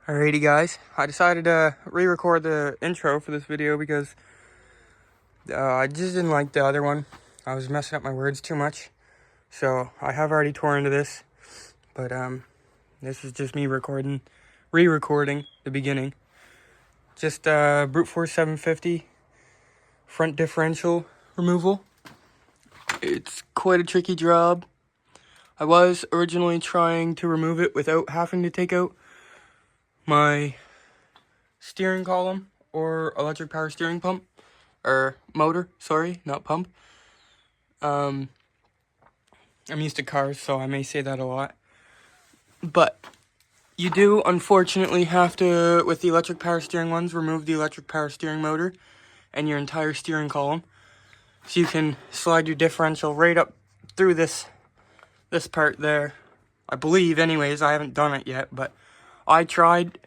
Alrighty guys, I decided to re-record the intro for this video because I just didn't like the other one. I was messing up my words too much. So I have already tore into this, but this is just me re-recording the beginning. Just brute force 750 front differential removal. It's quite a tricky job. I was originally trying to remove it without having to take out my steering column or electric power steering pump or motor, sorry, not pump. I'm used to cars, so I may say that a lot, but you do unfortunately have to, with the electric power steering ones, remove the electric power steering motor and your entire steering column, so you can slide your differential right up through this part there. I believe, anyways. I haven't done it yet, but I tried.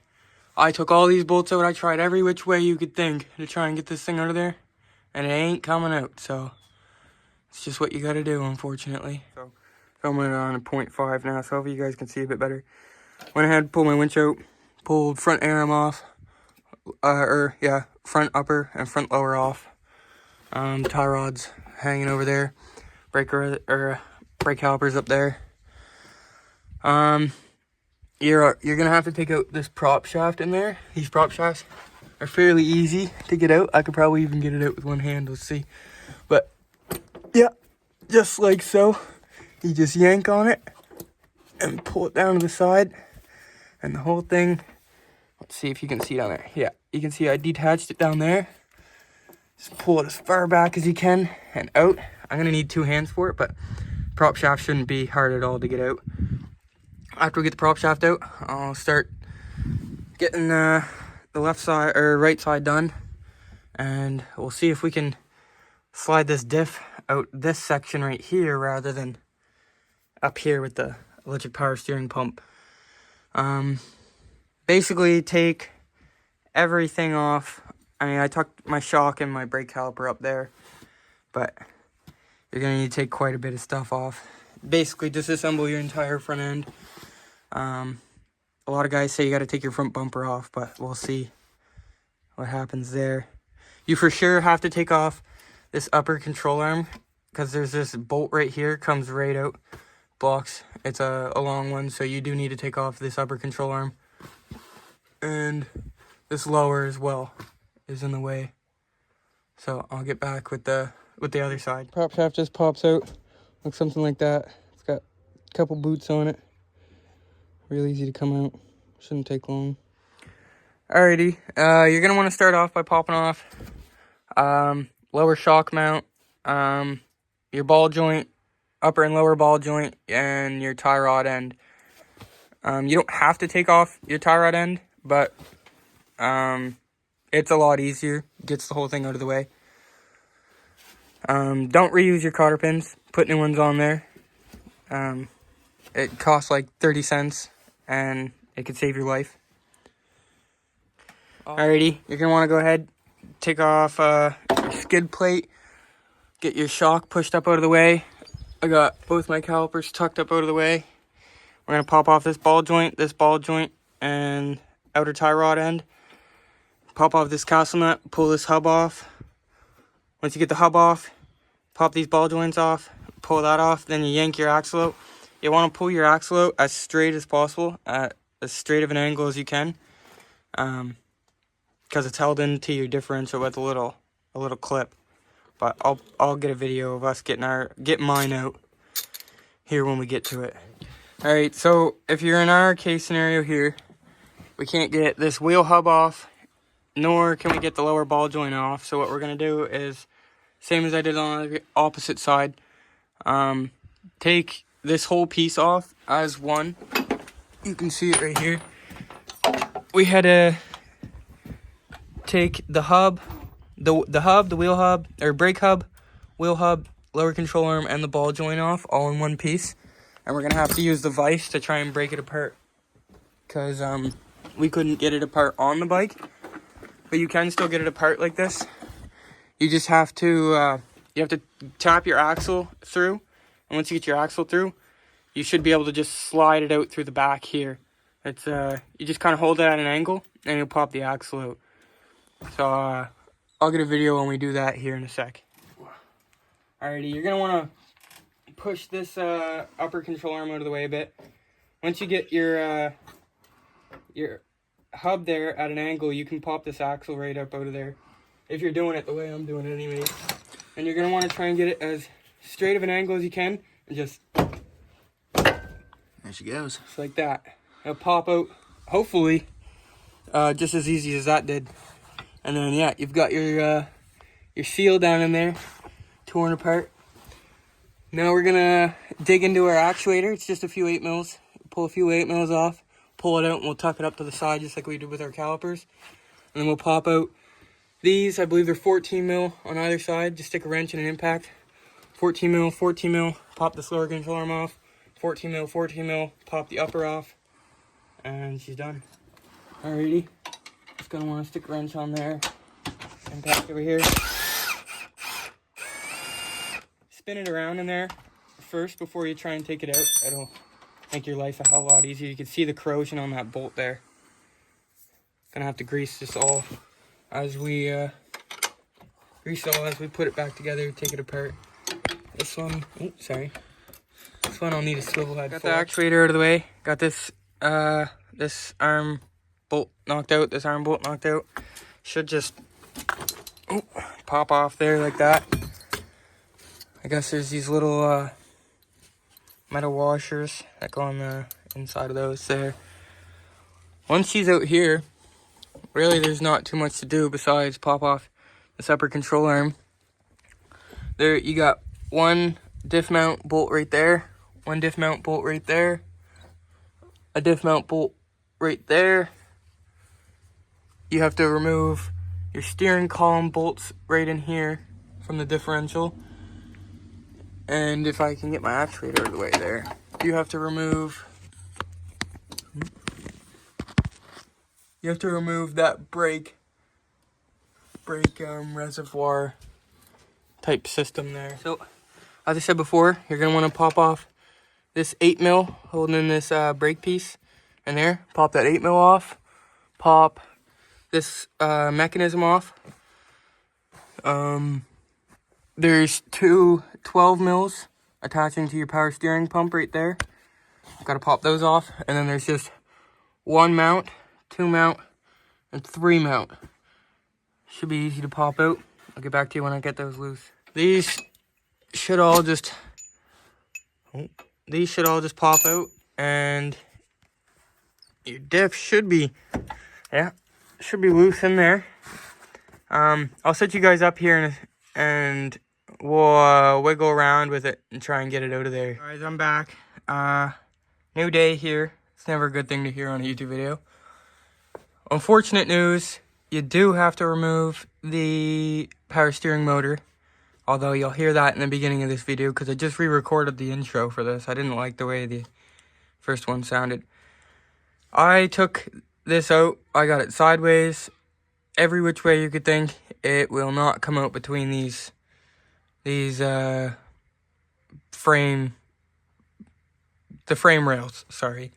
I took all these bolts out. I tried every which way you could think to try and get this thing out of there, and it ain't coming out. So it's just what you got to do, unfortunately. So filming it on a 0.5 now, so hopefully you guys can see a bit better. Went ahead, pulled my winch out, pulled front arm off, front upper and front lower off. Tie rods hanging over there, brake calipers up there. You're gonna have to take out this prop shaft in there. These prop shafts are fairly easy to get out. I could probably even get it out with one hand, let's see. But yeah, just like so. You just yank on it and pull it down to the side, and the whole thing, let's see if you can see down there. Yeah, you can see I detached it down there. Just pull it as far back as you can and out. I'm gonna need two hands for it, but prop shaft shouldn't be hard at all to get out. After we get the prop shaft out, I'll start getting the left side or right side done, and we'll see if we can slide this diff out this section right here rather than up here with the electric power steering pump. Basically take everything off. I mean, I tucked my shock and my brake caliper up there, but you're gonna need to take quite a bit of stuff off. Basically disassemble your entire front end. A lot of guys say you got to take your front bumper off, but we'll see what happens there. You for sure have to take off this upper control arm, because there's this bolt right here, comes right out, blocks. It's a long one, so you do need to take off this upper control arm, and this lower as well is in the way. So I'll get back with the other side. Prop shaft just pops out, looks something like that. It's got a couple boots on it. Real easy to come out. Shouldn't take long. Alrighty. You're going to want to start off by popping off lower shock mount, your ball joint, upper and lower ball joint, and your tie rod end. You don't have to take off your tie rod end, but it's a lot easier. Gets the whole thing out of the way. Don't reuse your cotter pins. Put new ones on there. It costs like 30 cents. And it could save your life. Alrighty, you're going to want to go ahead, take off your skid plate, get your shock pushed up out of the way. I got both my calipers tucked up out of the way. We're going to pop off this ball joint, and outer tie rod end. Pop off this castle nut, pull this hub off. Once you get the hub off, pop these ball joints off, pull that off, then you yank your axle out. You want to pull your axle out as straight as possible, at as straight of an angle as you can, because it's held into your differential with a little clip. But I'll get a video of us getting mine out here when we get to it. All right, so if you're in our case scenario here, we can't get this wheel hub off, nor can we get the lower ball joint off. So what we're gonna do is, same as I did on the opposite side, take this whole piece off as one. You can see it right here. We had to take the hub, the wheel hub, or brake hub, wheel hub, lower control arm, and the ball joint off all in one piece. And we're gonna have to use the vise to try and break it apart, because we couldn't get it apart on the bike, but you can still get it apart like this. You just have to tap your axle through. And once you get your axle through, you should be able to just slide it out through the back here It's you just kind of hold it at an angle and you'll pop the axle out. So I'll get a video when we do that here in a sec. Alrighty, you're gonna want to push this upper control arm out of the way a bit. Once you get your hub there at an angle, you can pop this axle right up out of there. If you're doing it the way I'm doing it anyways. And you're gonna want to try and get it as straight of an angle as you can, and just there she goes. Just like that. It'll pop out, hopefully, just as easy as that did. And then yeah, you've got your seal down in there, torn apart. Now we're gonna dig into our actuator. It's just a few 8mm. Pull a few 8mm off, pull it out, and we'll tuck it up to the side just like we did with our calipers. And then we'll pop out these. I believe they're 14mm on either side. Just stick a wrench and an impact. 14mm, 14mm. Pop the lower control arm off. 14mm, 14mm. Pop the upper off, and she's done. Alrighty. Just gonna want to stick a wrench on there. Impact over here. Spin it around in there first before you try and take it out. It'll make your life a hell of a lot easier. You can see the corrosion on that bolt there. Gonna have to grease this all as we put it back together, take it apart. This one, oops, sorry. This one I'll need a swivel head. Got the actuator out of the way. Got this this arm bolt knocked out. This arm bolt knocked out. Should just pop off there like that. I guess there's these little metal washers that go on the inside of those there. Once she's out here, really there's not too much to do besides pop off this upper control arm. There you got one diff mount bolt right there, one diff mount bolt right there, a diff mount bolt right there. You have to remove your steering column bolts right in here from the differential. And if I can get my actuator out of the way there, you have to remove that brake reservoir type system there. So as I said before, you're gonna want to pop off this 8mm holding in this brake piece in there. Pop that 8mm off. Pop this mechanism off. There's two 12mm attaching to your power steering pump right there. Gotta pop those off. And then there's just one mount, two mount, and three mount. Should be easy to pop out. I'll get back to you when I get those loose. These should all just pop out, and your diff should be loose in there. I'll set you guys up here and we'll wiggle around with it and try and get it out of there. Guys, I'm back. New day here. It's never a good thing to hear on a YouTube video. Unfortunate news, you do have to remove the power steering motor. Although you'll hear that in the beginning of this video because I just re-recorded the intro for this. I didn't like the way the first one sounded. I took this out. I got it sideways. Every which way you could think. It will not come out between these frame rails, sorry.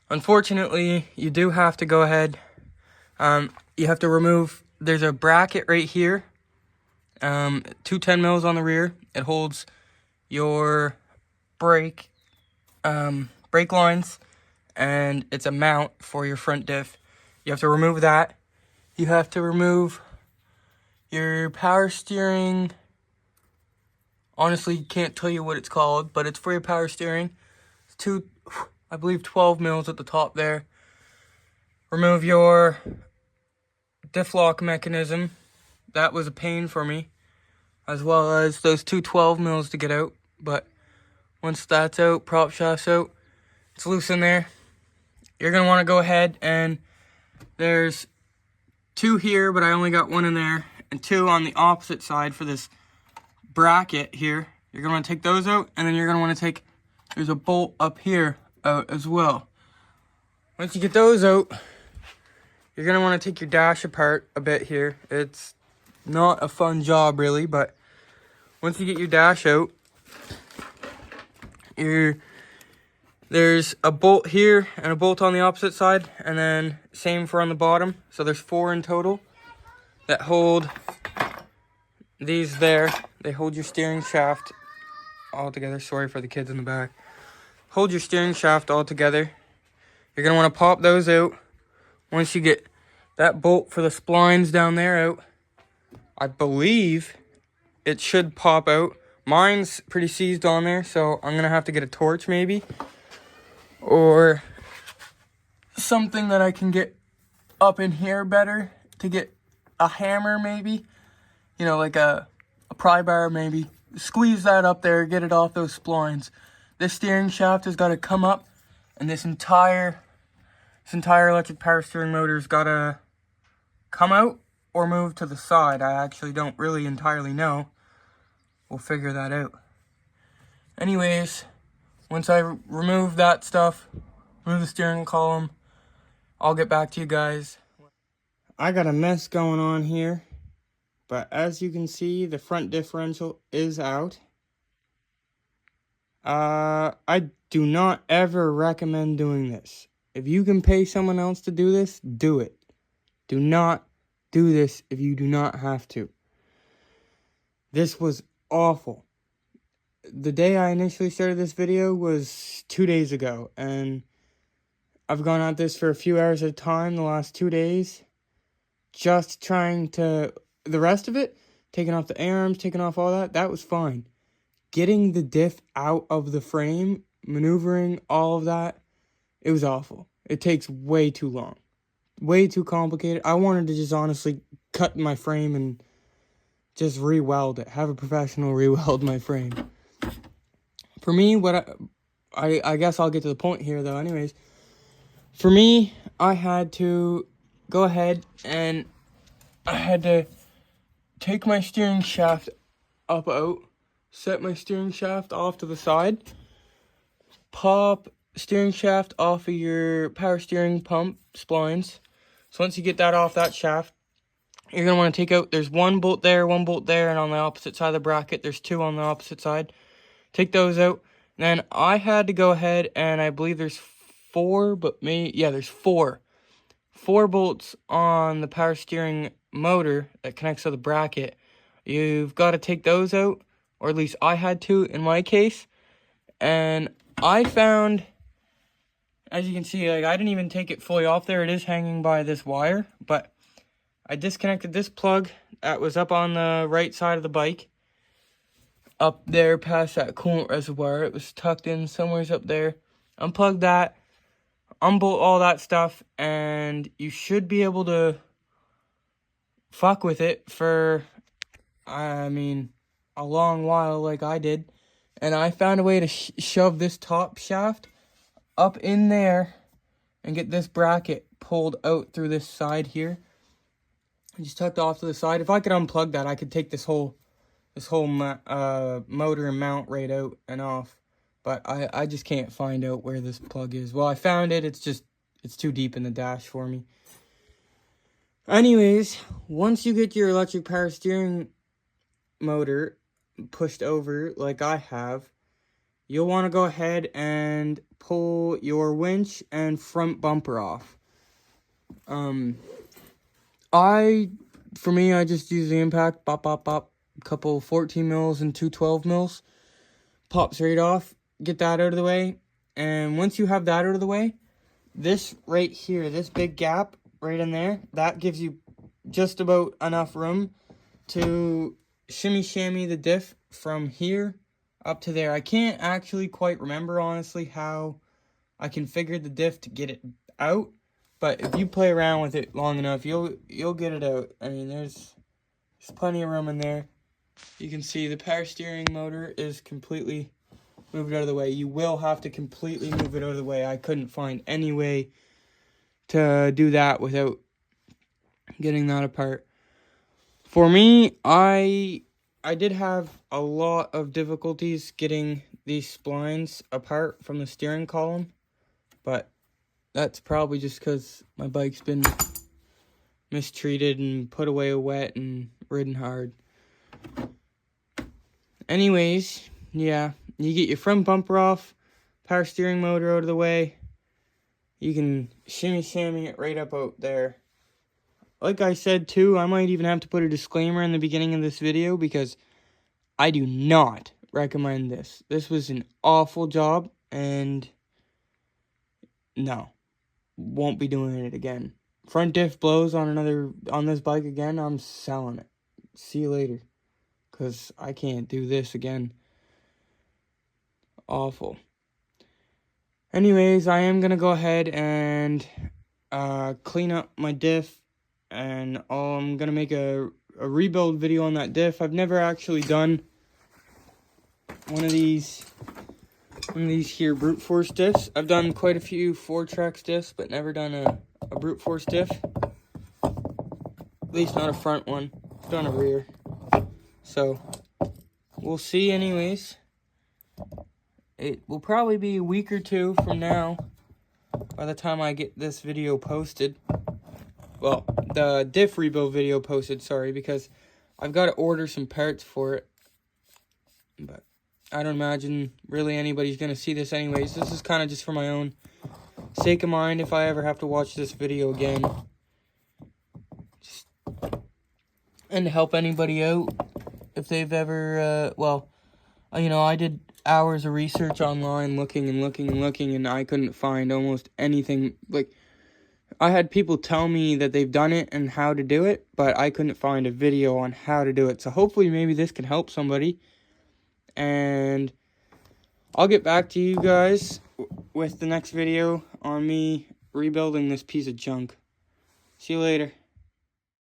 Unfortunately, you do have to go ahead. You have to remove, there's a bracket right here. Two 10mm on the rear. It holds your brake lines, and it's a mount for your front diff. You have to remove that. You have to remove your power steering. Honestly, can't tell you what it's called, but it's for your power steering. It's two, I believe 12mm at the top there. Remove your diff lock mechanism. That was a pain for me, as well as those two 12mm to get out. But once that's out, prop shaft's out, it's loose in there. You're going to want to go ahead and there's two here, but I only got one in there, and two on the opposite side for this bracket here. You're going to want to take those out, and then you're going to want to take, there's a bolt up here out as well. Once you get those out, you're going to want to take your dash apart a bit here. It's not a fun job really, but once you get your dash out, you're There's a bolt here and a bolt on the opposite side, and then same for on the bottom. So there's 4 in total that hold these there. They hold your steering shaft all together. Sorry for the kids in the back. Hold your steering shaft all together. You're going to want to pop those out. Once you get that bolt for the splines down there out, I believe it should pop out. Mine's pretty seized on there, so I'm going to have to get a torch maybe. Or something that I can get up in here better to get a hammer maybe. You know, like a pry bar maybe. Squeeze that up there, get it off those splines. This steering shaft has got to come up, and this entire electric power steering motor's got to come out or move to the side. I actually don't really entirely know. We'll figure that out. Anyways, once I remove that stuff, remove the steering column, I'll get back to you guys. I got a mess going on here, but as you can see, the front differential is out. I do not ever recommend doing this. If you can pay someone else to do this, do it. Do not do this if you do not have to. This was awful. The day I initially started this video was 2 days ago, and I've gone at this for a few hours at a time the last 2 days, just trying to, the rest of it, taking off the arms, taking off all that was fine. Getting the diff out of the frame, maneuvering all of that, it was awful. It takes way too long. Way too complicated. I wanted to just honestly cut my frame and just re-weld it. Have a professional re-weld my frame. For me, what I guess I'll get to the point here though anyways. For me, I had to go ahead and I had to take my steering shaft up out, set my steering shaft off to the side, pop steering shaft off of your power steering pump splines. So once you get that off that shaft, you're going to want to take out, there's 1 bolt there, and on the opposite side of the bracket, there's 2 on the opposite side. Take those out. Then I had to go ahead and I believe there's 4, there's 4. 4 bolts on the power steering motor that connects to the bracket. You've got to take those out, or at least I had to in my case. And I found, as you can see, like I didn't even take it fully off there. It is hanging by this wire, but I disconnected this plug that was up on the right side of the bike. Up there past that coolant reservoir. It was tucked in somewhere up there. Unplug that. Unbolt all that stuff. And you should be able to fuck with it for, a long while like I did. And I found a way to shove this top shaft up in there and get this bracket pulled out through this side here. I just tucked off to the side. If I could unplug that, I could take this whole motor and mount right out and off. But I just can't find out where this plug is. Well, I found it. It's too deep in the dash for me. Anyways, once you get your electric power steering motor pushed over like I have, you'll want to go ahead and pull your winch and front bumper off. I just use the impact, bop, bop, bop, a couple 14 mils and 2 12 mils, pops right off, get that out of the way, and once you have that out of the way, this right here, this big gap right in there, that gives you just about enough room to shimmy the diff from here up to there. I can't actually quite remember, honestly, how I configured the diff to get it out. But if you play around with it long enough, you'll get it out. I mean, there's plenty of room in there. You can see the power steering motor is completely moved out of the way. You will have to completely move it out of the way. I couldn't find any way to do that without getting that apart. For me, I did have a lot of difficulties getting these splines apart from the steering column, but that's probably just because my bike's been mistreated and put away wet and ridden hard. Anyways, yeah, you get your front bumper off, power steering motor out of the way. You can shimmy it right up out there. Like I said too, I might even have to put a disclaimer in the beginning of this video because I do not recommend this. This was an awful job and no, won't be doing it again. Front diff blows on this bike again, I'm selling it. See you later. Because I can't do this again. Awful. Anyways, I am going to go ahead and clean up my diff. And I'm going to make a rebuild video on that diff. I've never actually done one of these here brute force diffs. I've done quite a few 4-track diffs, but never done a brute force diff. At least not a front one. I've done a rear. So, we'll see anyways. It will probably be a week or two from now by the time I get this video posted. Well, the diff rebuild video posted, sorry, because I've got to order some parts for it. But I don't imagine really anybody's going to see this anyways. This is kind of just for my own sake of mind if I ever have to watch this video again. And to help anybody out if they've ever, I did hours of research online looking and I couldn't find almost anything. Like, I had people tell me that they've done it and how to do it, but I couldn't find a video on how to do it. So hopefully maybe this can help somebody. And I'll get back to you guys with the next video on me rebuilding this piece of junk. See you later.